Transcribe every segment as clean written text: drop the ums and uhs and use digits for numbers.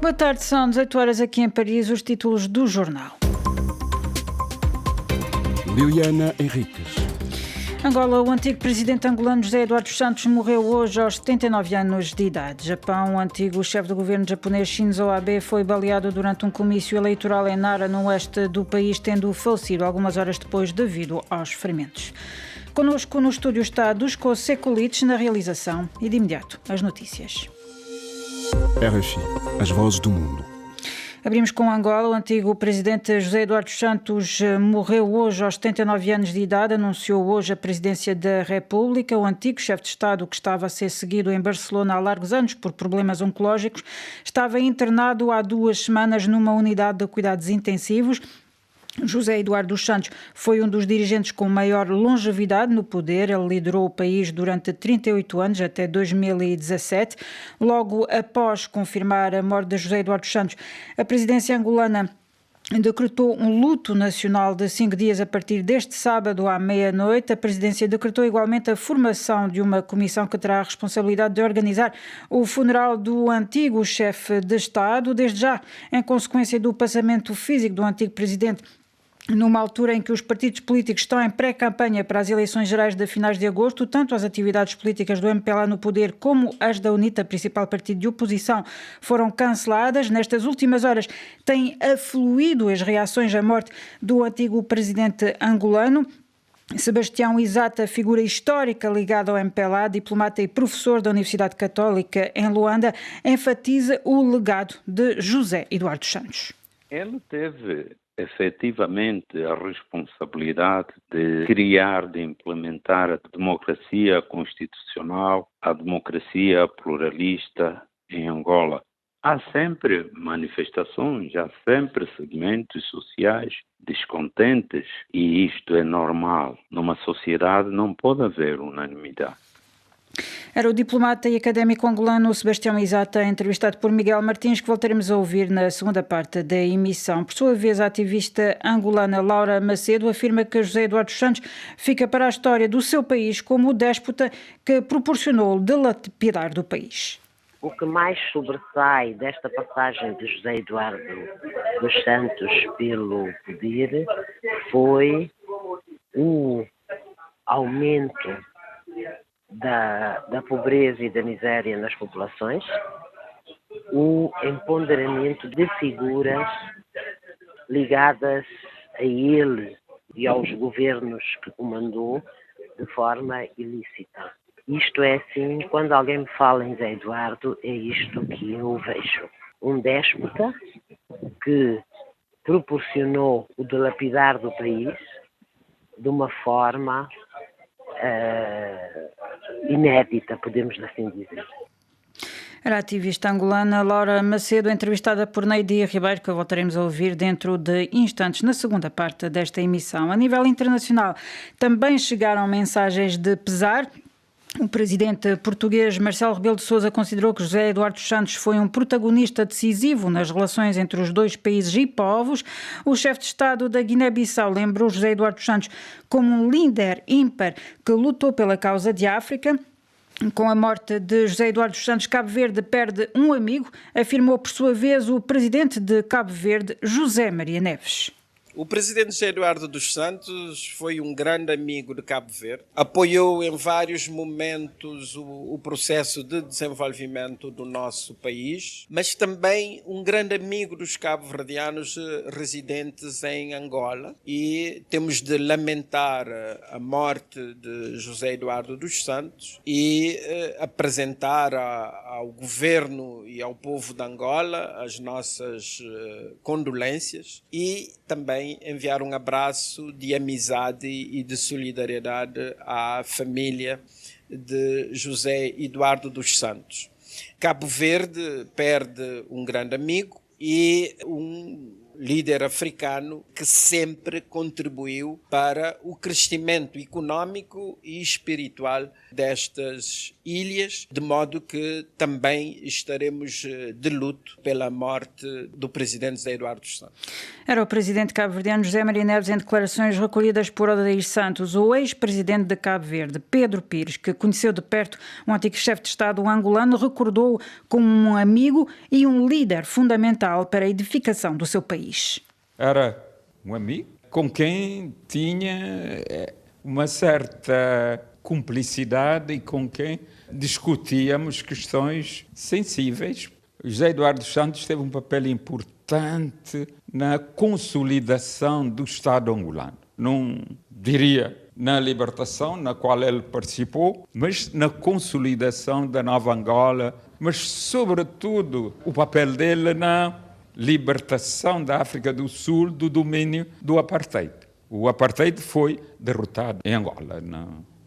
Boa tarde, são 18 horas aqui em Paris, os títulos do jornal. Liliana Henriques. Angola, o antigo presidente angolano José Eduardo dos Santos morreu hoje aos 79 anos de idade. Japão, o antigo chefe do governo japonês Shinzo Abe foi baleado durante um comício eleitoral em Nara, no oeste do país, tendo falecido algumas horas depois devido aos ferimentos. Connosco no estúdio está Duško Sekulic na realização e de imediato as notícias. RFI, as vozes do mundo. Abrimos com Angola. O antigo presidente José Eduardo dos Santos morreu hoje aos 79 anos de idade, anunciou hoje a presidência da República. O antigo chefe de Estado, que estava a ser seguido em Barcelona há largos anos por problemas oncológicos, estava internado há 2 semanas numa unidade de cuidados intensivos. José Eduardo dos Santos foi um dos dirigentes com maior longevidade no poder. Ele liderou o país durante 38 anos, até 2017. Logo após confirmar a morte de José Eduardo dos Santos, a presidência angolana decretou um luto nacional de 5 dias a partir deste sábado à meia-noite. A presidência decretou igualmente a formação de uma comissão que terá a responsabilidade de organizar o funeral do antigo chefe de Estado, desde já em consequência do passamento físico do antigo presidente, numa altura em que os partidos políticos estão em pré-campanha para as eleições gerais de finais de agosto. Tanto as atividades políticas do MPLA no poder como as da UNITA, principal partido de oposição, foram canceladas. Nestas últimas horas têm afluído as reações à morte do antigo presidente angolano. Sebastião Isata, figura histórica ligada ao MPLA, diplomata e professor da Universidade Católica em Luanda, enfatiza o legado de José Eduardo dos Santos. Ele teve efetivamente a responsabilidade de criar, de implementar a democracia constitucional, a democracia pluralista em Angola. Há sempre manifestações, há sempre segmentos sociais descontentes e isto é normal. Numa sociedade não pode haver unanimidade. Era o diplomata e académico angolano Sebastião Isata, entrevistado por Miguel Martins, que voltaremos a ouvir na segunda parte da emissão. Por sua vez, a ativista angolana Laura Macedo afirma que José Eduardo dos Santos fica para a história do seu país como o déspota que proporcionou o dilapidar do país. O que mais sobressai desta passagem de José Eduardo dos Santos pelo poder foi o aumento da pobreza e da miséria nas populações, o empoderamento de figuras ligadas a ele e aos governos que comandou de forma ilícita. Isto é assim, quando alguém me fala em José Eduardo, é isto que eu vejo. Um déspota que proporcionou o dilapidar do país de uma forma inédita, podemos assim dizer. Era a ativista angolana Laura Macedo, entrevistada por Neidi Ribeiro, que voltaremos a ouvir dentro de instantes na segunda parte desta emissão. A nível internacional, também chegaram mensagens de pesar. O presidente português Marcelo Rebelo de Sousa considerou que José Eduardo dos Santos foi um protagonista decisivo nas relações entre os dois países e povos. O chefe de Estado da Guiné-Bissau lembrou José Eduardo dos Santos como um líder ímpar que lutou pela causa de África. Com a morte de José Eduardo dos Santos, Cabo Verde perde um amigo, afirmou por sua vez o presidente de Cabo Verde, José Maria Neves. O presidente José Eduardo dos Santos foi um grande amigo de Cabo Verde, apoiou em vários momentos o processo de desenvolvimento do nosso país, mas também um grande amigo dos cabo-verdianos residentes em Angola, e temos de lamentar a morte de José Eduardo dos Santos e apresentar ao governo e ao povo de Angola as nossas condolências e também enviar um abraço de amizade e de solidariedade à família de José Eduardo dos Santos. Cabo Verde perde um grande amigo e um líder africano que sempre contribuiu para o crescimento econômico e espiritual destas ilhas, de modo que também estaremos de luto pela morte do presidente José Eduardo dos Santos. Era o presidente cabo-verdiano José Maria Neves em declarações recolhidas por Odair Santos. O ex-presidente de Cabo Verde, Pedro Pires, que conheceu de perto o antigo chefe de Estado angolano, recordou-o como um amigo e um líder fundamental para a edificação do seu país. Era um amigo com quem tinha uma certa cumplicidade e com quem discutíamos questões sensíveis. José Eduardo dos Santos teve um papel importante na consolidação do Estado angolano. Não diria na libertação, na qual ele participou, mas na consolidação da Nova Angola, mas, sobretudo, o papel dele na libertação da África do Sul do domínio do apartheid. O apartheid foi derrotado em Angola,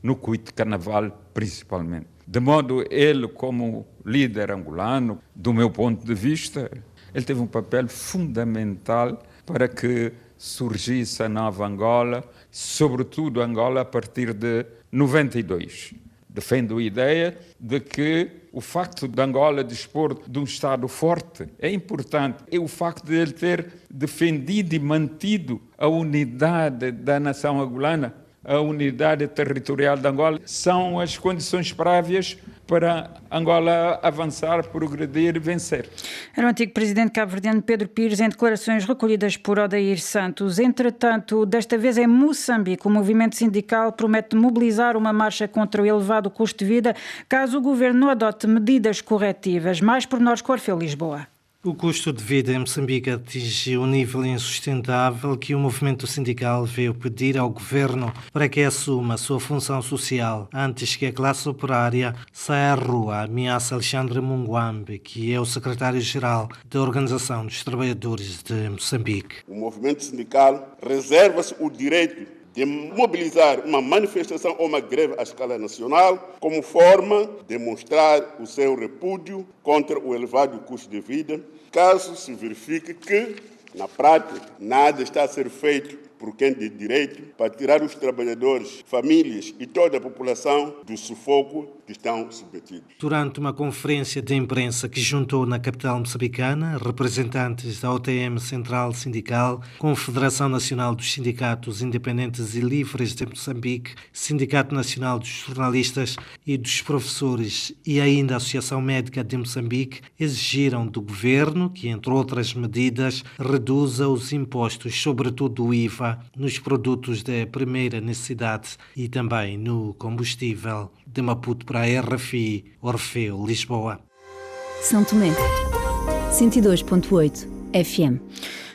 no Cuito Carnaval principalmente. De modo, ele, como líder angolano, do meu ponto de vista, ele teve um papel fundamental para que surgisse a Nova Angola, sobretudo Angola a partir de 92. Defendo a ideia de que o facto de Angola dispor de um Estado forte é importante. É o facto de ele ter defendido e mantido a unidade da nação angolana, a unidade territorial de Angola, são as condições prévias para Angola avançar, progredir e vencer. Era o antigo presidente cabo-verdiano Pedro Pires em declarações recolhidas por Odair Santos. Entretanto, desta vez em Moçambique, o movimento sindical promete mobilizar uma marcha contra o elevado custo de vida caso o governo não adote medidas corretivas. Mais pormenores com Orfeu Lisboa. O custo de vida em Moçambique atingiu um nível insustentável que o movimento sindical veio pedir ao governo para que assuma a sua função social antes que a classe operária saia à rua, ameaça Alexandre Munguambe, que é o secretário-geral da Organização dos Trabalhadores de Moçambique. O movimento sindical reserva-se o direito de mobilizar uma manifestação ou uma greve à escala nacional como forma de demonstrar o seu repúdio contra o elevado custo de vida, caso se verifique que, na prática, nada está a ser feito por quem tem direito para tirar os trabalhadores, famílias e toda a população do sufoco que estão submetidos. Durante uma conferência de imprensa que juntou na capital moçambicana representantes da OTM Central Sindical, Confederação Nacional dos Sindicatos Independentes e Livres de Moçambique, Sindicato Nacional dos Jornalistas e dos Professores e ainda a Associação Médica de Moçambique, exigiram do governo que, entre outras medidas, reduza os impostos, sobretudo o IVA, nos produtos de primeira necessidade e também no combustível. De Maputo para a RFI, Orfeu, Lisboa. São Tomé, 102.8 FM.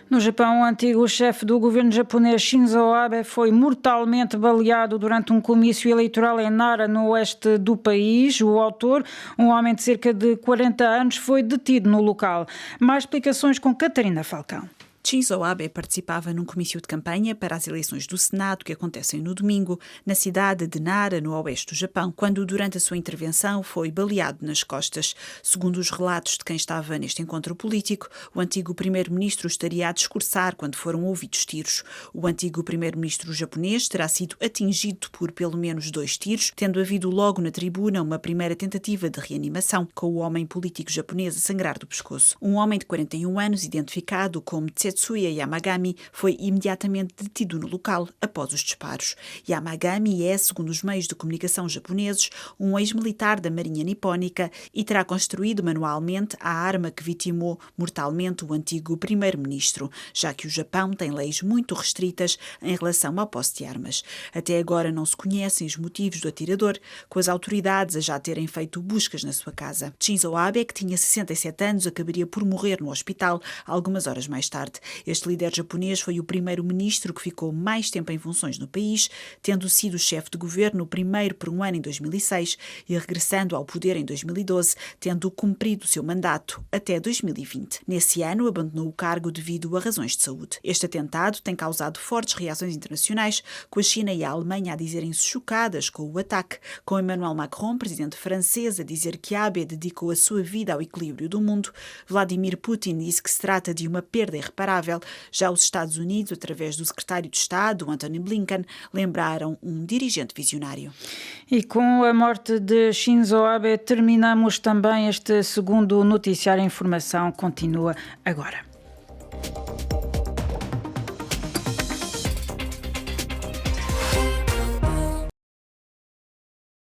No Japão, o antigo chefe do governo japonês Shinzo Abe foi mortalmente baleado durante um comício eleitoral em Nara, no oeste do país. O autor, um homem de cerca de 40 anos, foi detido no local. Mais explicações com Catarina Falcão. Shinzo Abe participava num comício de campanha para as eleições do Senado que acontecem no domingo, na cidade de Nara, no oeste do Japão, quando, durante a sua intervenção, foi baleado nas costas. Segundo os relatos de quem estava neste encontro político, o antigo primeiro-ministro estaria a discursar quando foram ouvidos tiros. O antigo primeiro-ministro japonês terá sido atingido por pelo menos 2 tiros, tendo havido logo na tribuna uma primeira tentativa de reanimação, com o homem político japonês a sangrar do pescoço. Um homem de 41 anos, identificado como Tetsuya Yamagami, foi imediatamente detido no local após os disparos. Yamagami é, segundo os meios de comunicação japoneses, um ex-militar da Marinha Nipónica e terá construído manualmente a arma que vitimou mortalmente o antigo primeiro-ministro, já que o Japão tem leis muito restritas em relação à posse de armas. Até agora não se conhecem os motivos do atirador, com as autoridades a já terem feito buscas na sua casa. Shinzo Abe, que tinha 67 anos, acabaria por morrer no hospital algumas horas mais tarde. Este líder japonês foi o primeiro-ministro que ficou mais tempo em funções no país, tendo sido chefe de governo primeiro por um ano em 2006 e regressando ao poder em 2012, tendo cumprido o seu mandato até 2020. Nesse ano, abandonou o cargo devido a razões de saúde. Este atentado tem causado fortes reações internacionais, com a China e a Alemanha a dizerem-se chocadas com o ataque, com Emmanuel Macron, presidente francês, a dizer que Abe dedicou a sua vida ao equilíbrio do mundo. Vladimir Putin disse que se trata de uma perda irreparável irreparável. Já os Estados Unidos, através do secretário de Estado, Antony Blinken, lembraram um dirigente visionário. E com a morte de Shinzo Abe, terminamos também este segundo noticiário. A informação continua agora.